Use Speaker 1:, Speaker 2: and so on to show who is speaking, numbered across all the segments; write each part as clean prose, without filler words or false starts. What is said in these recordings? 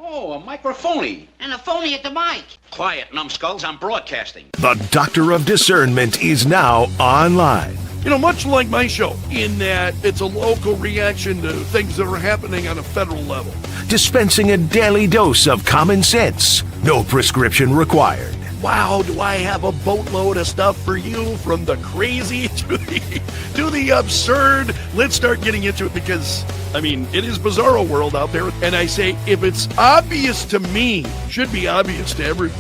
Speaker 1: Oh, a microphony.
Speaker 2: And a phony at the mic.
Speaker 1: Quiet, numbskulls, I'm broadcasting.
Speaker 3: The Doctor of Discernment is now online.
Speaker 4: You know, much like my show, in that it's a local reaction to things that are happening on a federal level.
Speaker 3: Dispensing a daily dose of common sense. No prescription required.
Speaker 4: Wow, do I have a boatload of stuff for you, from the crazy to the absurd. Let's start getting into it because, I mean, it is bizarro world out there. And I say, if it's obvious to me, should be obvious to everyone.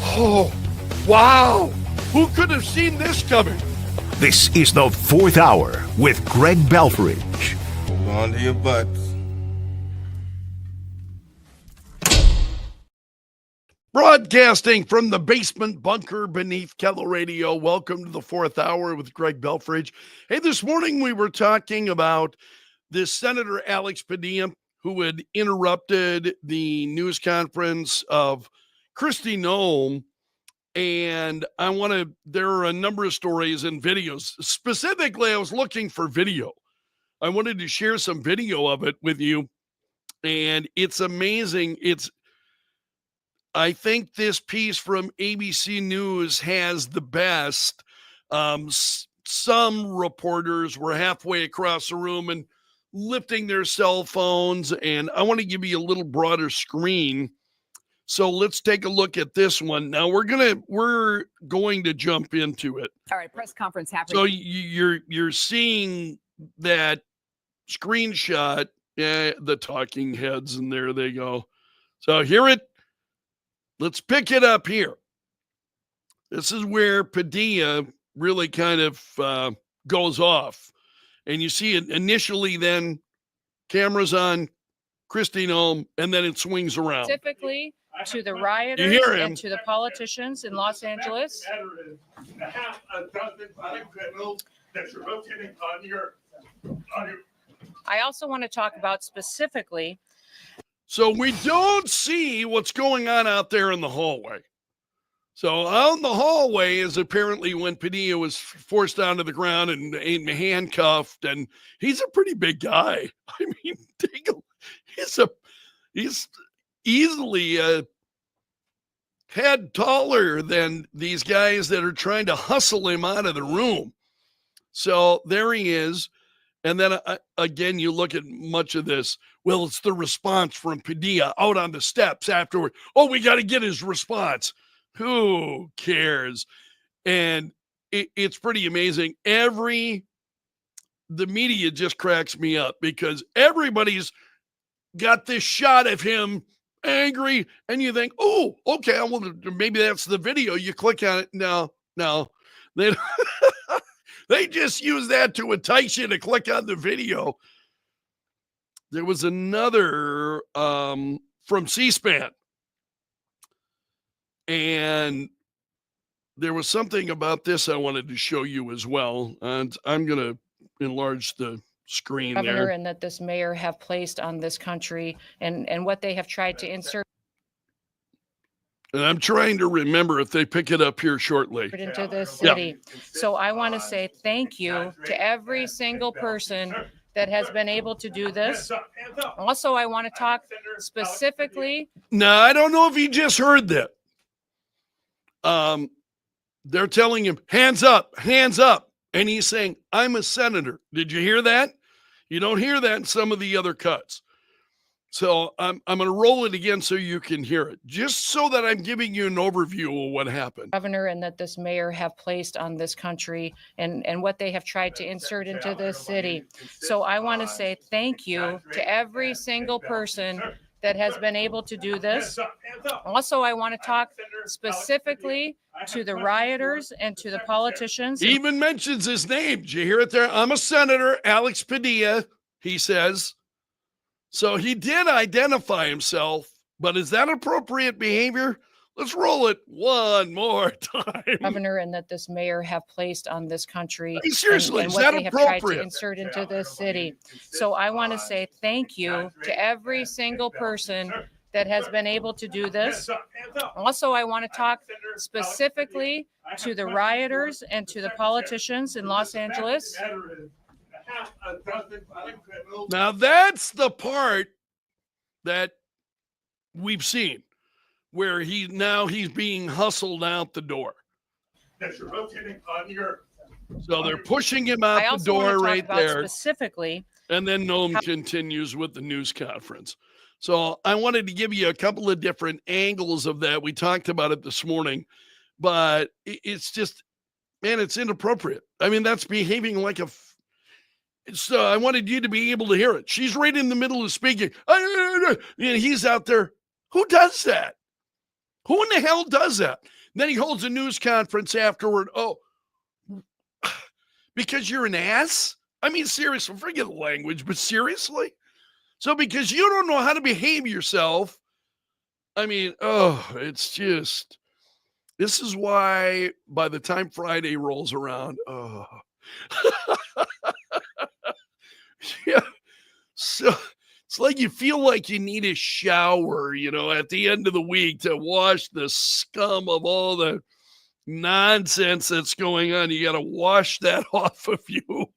Speaker 4: Oh, wow. Who could have seen this coming?
Speaker 3: This is the Fourth Hour with Greg Belfrage.
Speaker 5: Hold on to your butts.
Speaker 4: Broadcasting from the basement bunker beneath Kello Radio. Welcome to the Fourth Hour with Greg Belfrage. Hey, this morning we were talking about this Senator Alex Padilla, who had interrupted the news conference of Kristi Noem. And there are a number of stories and videos. Specifically, I was looking for video. I wanted to share some video of it with you. And it's amazing. I think this piece from ABC News has the best. Some reporters were halfway across the room and lifting their cell phones. And I want to give you a little broader screen. So let's take a look at this one. Now we're going to jump into it.
Speaker 6: All right, press conference happening.
Speaker 4: So you're seeing that screenshot, the talking heads, and there they go. So let's pick it up here. This is where Padilla really kind of goes off. And you see it initially, then cameras on Kristi Noem, and then it swings around.
Speaker 6: Specifically to the rioters and to the politicians in Los Angeles. I also want to talk about specifically.
Speaker 4: So we don't see what's going on out there in the hallway. So out in the hallway is apparently when Padilla was forced down to the ground and handcuffed, and he's a pretty big guy. I mean, he's easily a head taller than these guys that are trying to hustle him out of the room. So there he is. And then again, you look at much of this. Well, it's the response from Padilla out on the steps afterward. Oh, we got to get his response. Who cares? And it's pretty amazing. The media just cracks me up because everybody's got this shot of him angry, and you think, oh, okay, well, maybe that's the video. You click on it. No, they they just use that to entice you to click on the video. There was another from C-SPAN, and there was something about this I wanted to show you as well, and I'm going to enlarge the screen
Speaker 6: Governor
Speaker 4: there.
Speaker 6: And that this mayor have placed on this country and what they have tried to insert
Speaker 4: And I'm trying to remember if they pick it up here shortly.
Speaker 6: into this city. So I want to say thank you to every single person that has been able to do this. Also, I want to talk specifically.
Speaker 4: Now, I don't know if you just heard that. They're telling him, hands up, hands up. And he's saying, I'm a senator. Did you hear that? You don't hear that in some of the other cuts. So I'm going to roll it again so you can hear it, just so that I'm giving you an overview of what happened.
Speaker 6: Governor and that this mayor have placed on this country and what they have tried to insert into this city. So I want to say thank you to every single person that has been able to do this. Also, I want to talk specifically to the rioters and to the politicians.
Speaker 4: He even mentions his name. Did you hear it there? I'm a senator, Alex Padilla, he says. So he did identify himself, but is that appropriate behavior? Let's roll it one more time.
Speaker 6: Governor and that this mayor have placed on this country.
Speaker 4: Seriously,
Speaker 6: and
Speaker 4: is
Speaker 6: what
Speaker 4: that
Speaker 6: they have tried to
Speaker 4: appropriate?
Speaker 6: insert into this city. So I want to say thank you to every single person that has been able to do this. Also, I want to talk specifically to the rioters and to the politicians in Los Angeles.
Speaker 4: Now that's the part that we've seen where he's being hustled out the door. So they're pushing him out the door right there.
Speaker 6: Specifically.
Speaker 4: And then Noam continues with the news conference. So I wanted to give you a couple of different angles of that. We talked about it this morning, but it's just, man, it's inappropriate. I mean, that's behaving like I wanted you to be able to hear it. She's right in the middle of speaking. And he's out there. Who does that? Who in the hell does that? Then he holds a news conference afterward. Oh, because you're an ass? I mean, seriously, forget the language, but seriously? So because you don't know how to behave yourself, I mean, it's just, this is why by the time Friday rolls around, yeah. So it's like you feel like you need a shower, at the end of the week to wash the scum of all the nonsense that's going on. You got to wash that off of you.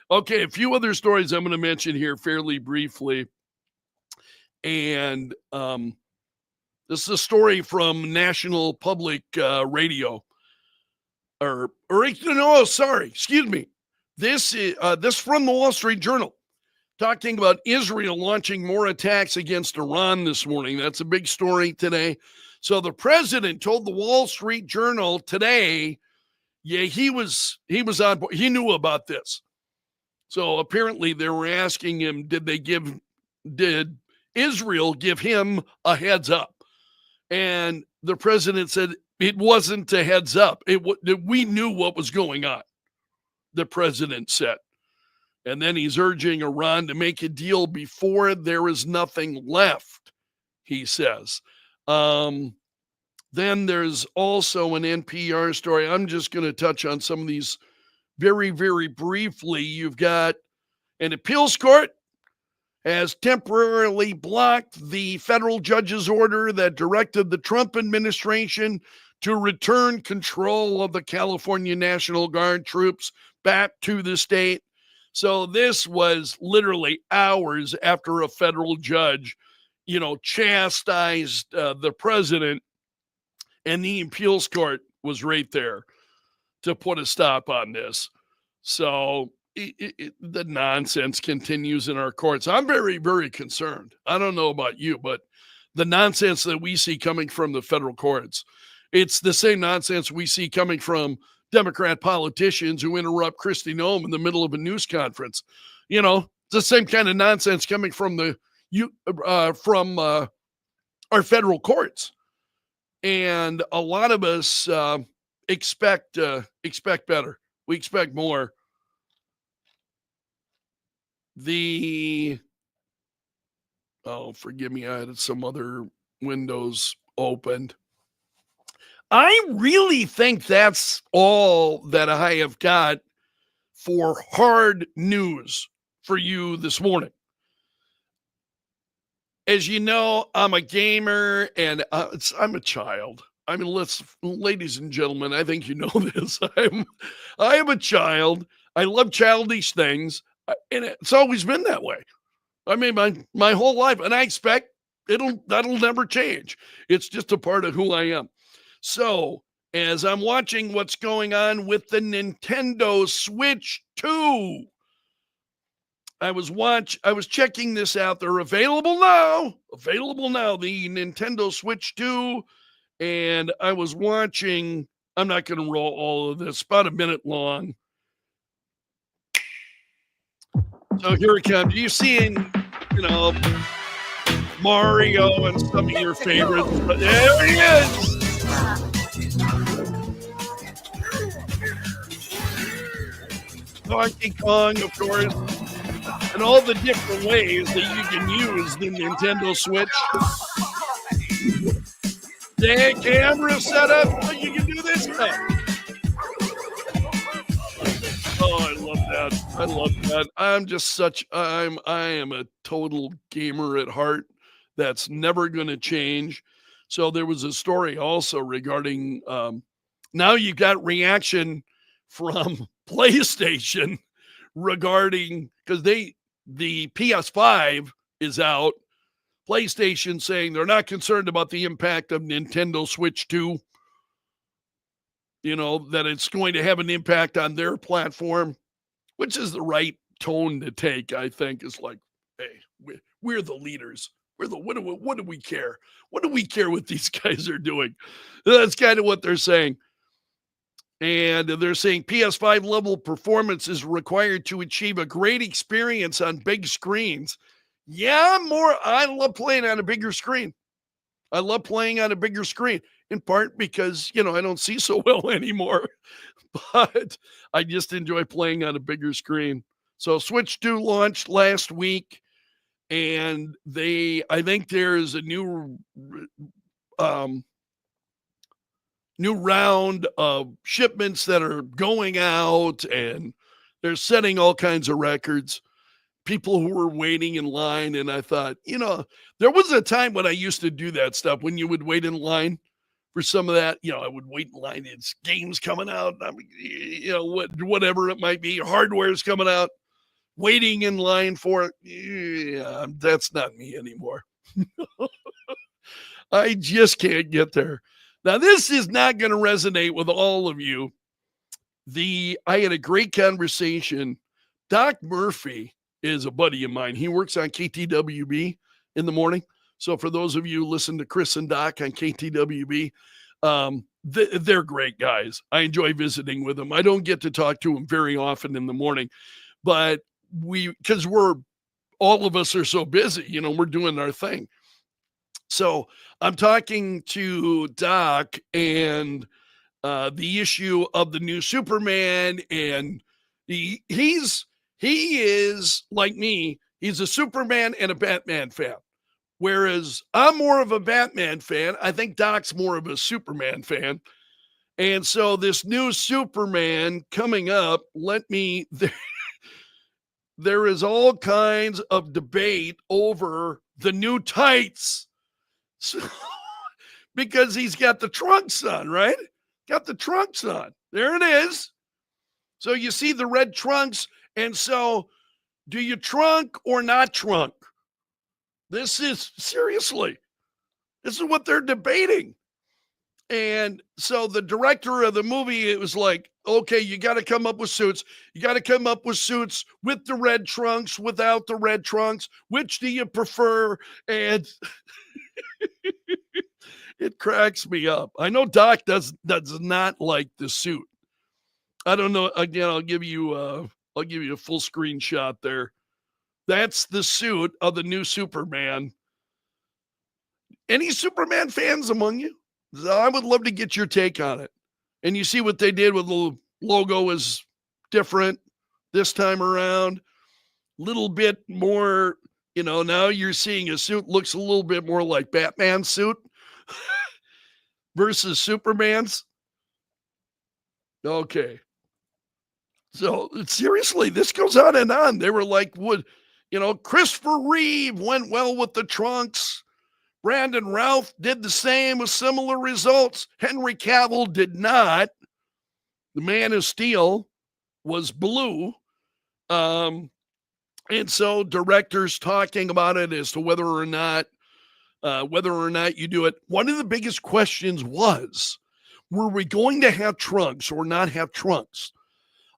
Speaker 4: Okay, a few other stories I'm going to mention here fairly briefly. And this is a story from National Public Radio. Excuse me. This is from the Wall Street Journal, talking about Israel launching more attacks against Iran this morning. That's a big story today. So the president told the Wall Street Journal today, he was on board. He knew about this. So apparently they were asking him, did Israel give him a heads up? And the president said it wasn't a heads up. We knew what was going on, the president said. And then he's urging Iran to make a deal before there is nothing left, he says. Then there's also an NPR story. I'm just going to touch on some of these very, very briefly. You've got an appeals court has temporarily blocked the federal judge's order that directed the Trump administration to return control of the California National Guard troops back to the state. So this was literally hours after a federal judge, chastised the president, and the appeals court was right there to put a stop on this. So the nonsense continues in our courts. I'm very, very concerned. I don't know about you, but the nonsense that we see coming from the federal courts, it's the same nonsense we see coming from Democrat politicians who interrupt Kristi Noem in the middle of a news conference. It's the same kind of nonsense coming from our federal courts. And a lot of us expect better. We expect more. Forgive me, I had some other windows opened. I really think that's all that I have got for hard news for you this morning. As you know, I'm a gamer and I'm a child. I mean, ladies and gentlemen, I think you know this. I am a child. I love childish things, and it's always been that way. I mean, my whole life, and I expect that'll never change. It's just a part of who I am. So, as I'm watching what's going on with the Nintendo Switch 2, I was checking this out. They're available now, the Nintendo Switch 2. And I was watching, I'm not going to roll all of this, about a minute long. So here it comes. You're seeing, Mario and some of your favorites. But there he is. Donkey Kong, of course. And all the different ways that you can use the Nintendo Switch. The camera setup, so you can do this stuff. Oh, I love that. I am a total gamer at heart. That's never going to change. So there was a story also regarding, now you've got reaction from PlayStation regarding, because the PS5 is out. PlayStation saying they're not concerned about the impact of Nintendo Switch 2. That it's going to have an impact on their platform, which is the right tone to take, I think. Is like, hey, we're the leaders. What do we care? What do we care what these guys are doing? That's kind of what they're saying. And they're saying PS5 level performance is required to achieve a great experience on big screens. Yeah, I love playing on a bigger screen. I love playing on a bigger screen, in part because, I don't see so well anymore. But I just enjoy playing on a bigger screen. So Switch 2 launched last week, and I think there's a new round of shipments that are going out, and they're setting all kinds of records. People who were waiting in line, and I thought, there was a time when I used to do that stuff, when you would wait in line for some of that. I would wait in line. It's games coming out, whatever it might be, hardware's coming out, waiting in line for it. Yeah, that's not me anymore. I just can't get there. Now, this is not going to resonate with all of you. I had a great conversation. Doc Murphy is a buddy of mine. He works on KTWB in the morning. So for those of you who listen to Chris and Doc on KTWB, they're great guys. I enjoy visiting with them. I don't get to talk to them very often in the morning, but because all of us are so busy, we're doing our thing. So I'm talking to Doc and the issue of the new Superman, and he is like me. He's a Superman and a Batman fan, whereas I'm more of a Batman fan. I think Doc's more of a Superman fan. And so this new Superman coming up, there is all kinds of debate over the new tights. So, because he's got the trunks on, right? Got the trunks on. There it is. So you see the red trunks. And so do you trunk or not trunk? This is what they're debating. And so the director of the movie, it was like, okay, you got to come up with suits. You got to come up with suits with the red trunks, without the red trunks. Which do you prefer? And it cracks me up. I know Doc does not like the suit. I don't know. Again, I'll give you a full screenshot there. That's the suit of the new Superman. Any Superman fans among you? I would love to get your take on it. And you see what they did with the logo is different this time around. Little bit more, now you're seeing a suit looks a little bit more like Batman's suit versus Superman's. Okay. So seriously, this goes on and on. They were like, Christopher Reeve went well with the trunks. Brandon Routh did the same with similar results. Henry Cavill did not. The Man of Steel was blue. And so directors talking about it as to whether or not you do it. One of the biggest questions was, were we going to have trunks or not have trunks?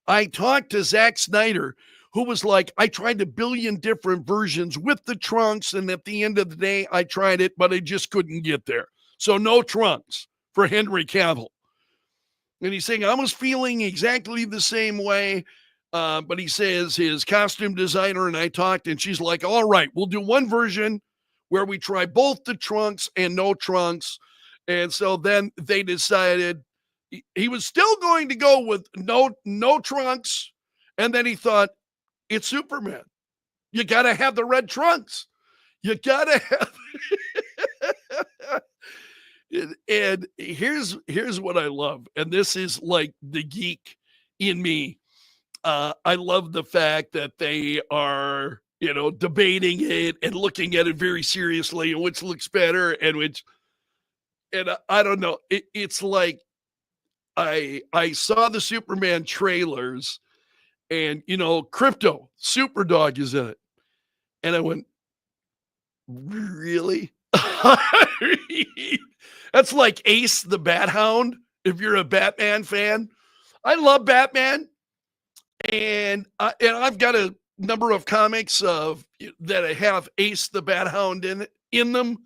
Speaker 4: I talked to Zack Snyder, who was like, I tried a billion different versions with the trunks, and at the end of the day, I tried it, but I just couldn't get there. So no trunks for Henry Cavill. And he's saying, I was feeling exactly the same way, but he says his costume designer and I talked, and she's like, all right, we'll do one version where we try both the trunks and no trunks. And so then they decided he was still going to go with no trunks, and then he thought, it's Superman. You got to have the red trunks. You got to have. And here's what I love. And this is like the geek in me. I love the fact that they are, debating it and looking at it very seriously, and which looks better and I don't know. It's like I saw the Superman trailers. And, Crypto, Superdog is in it. And I went, Really? That's like Ace the Bat Hound, if you're a Batman fan. I love Batman, and I've got a number of comics that have Ace the Bat Hound in them.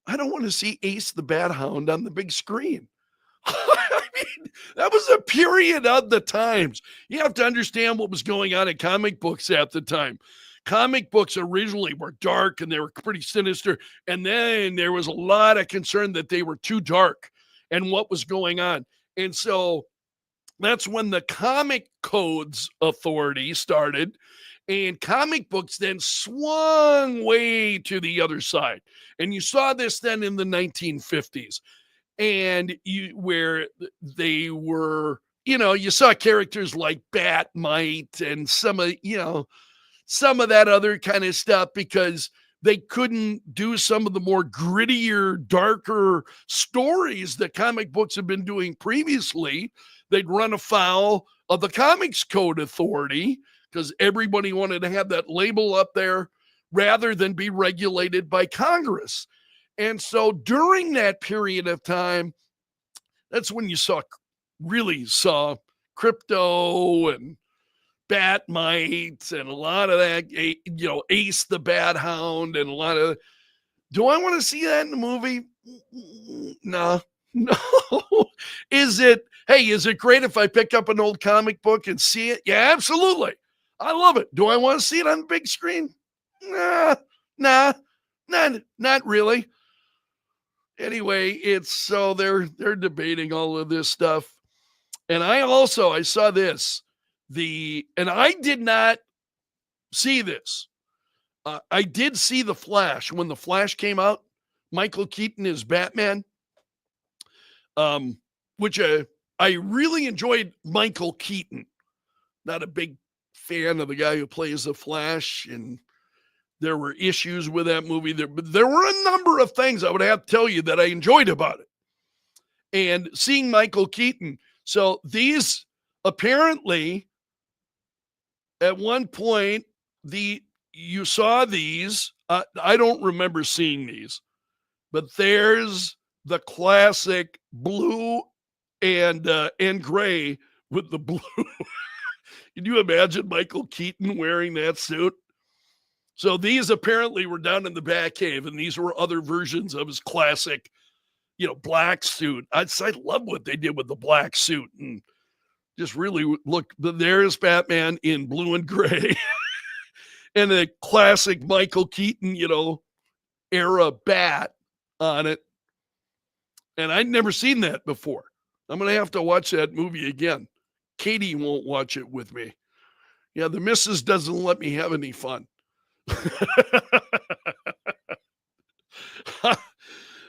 Speaker 4: I don't want to see Ace the Bat Hound on the big screen. I mean, that was a period of the times. You have to understand what was going on in comic books at the time. Comic books originally were dark and they were pretty sinister. And then there was a lot of concern that they were too dark and what was going on. And so that's when the Comic Codes Authority started. And comic books then swung way to the other side. And you saw this then in the 1950s. And where they were, you saw characters like Batmite and some of that other kind of stuff because they couldn't do some of the more grittier, darker stories that comic books have been doing previously. They'd run afoul of the Comics Code Authority because everybody wanted to have that label up there rather than be regulated by Congress. And so during that period of time, that's when you really saw Crypto and Batmite and a lot of that, Ace the Bat Hound and a lot of. Do I want to see that in the movie? No. Is it great if I pick up an old comic book and see it? Yeah, absolutely. I love it. Do I want to see it on the big screen? Nah, not really. Anyway, they're debating all of this stuff. And I saw this, and I did not see this. I did see The Flash. When The Flash came out, Michael Keaton is Batman, which I really enjoyed Michael Keaton. Not a big fan of the guy who plays The Flash, and there were issues with that movie. There were a number of things I would have to tell you that I enjoyed about it. And seeing Michael Keaton. So these apparently, at one point, you saw these. I don't remember seeing these. But there's the classic blue and gray with the blue. Can you imagine Michael Keaton wearing that suit? So these apparently were down in the Batcave, and these were other versions of his classic, black suit. I love what they did with the black suit, and just really look. There's Batman in blue and gray, and a classic Michael Keaton, era bat on it. And I'd never seen that before. I'm going to have to watch that movie again. Katie won't watch it with me. Yeah, the missus doesn't let me have any fun.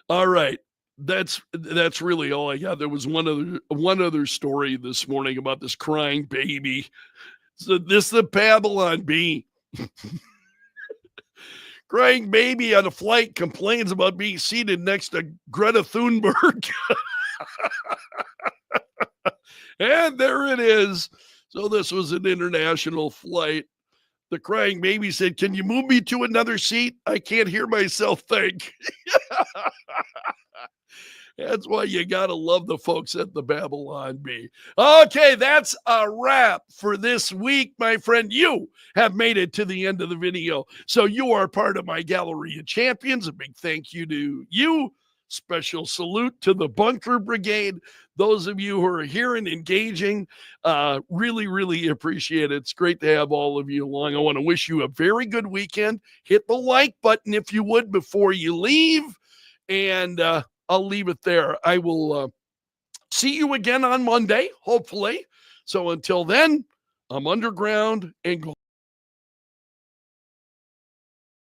Speaker 4: All right. That's really all I got. There was one other story this morning about this crying baby. So this is the Babylon Bee. Crying baby on a flight complains about being seated next to Greta Thunberg. And there it is. So this was an international flight. The crying baby said, "Can you move me to another seat? I can't hear myself think." That's why you got to love the folks at the Babylon Bee. Okay, that's a wrap for this week, my friend. You have made it to the end of the video. So you are part of my gallery of champions. A big thank you to you. Special salute to the Bunker Brigade. Those of you who are here and engaging, really, really appreciate it. It's great to have all of you along. I want to wish you a very good weekend. Hit the like button if you would before you leave. And I'll leave it there. I will see you again on Monday, hopefully. So until then, I'm underground and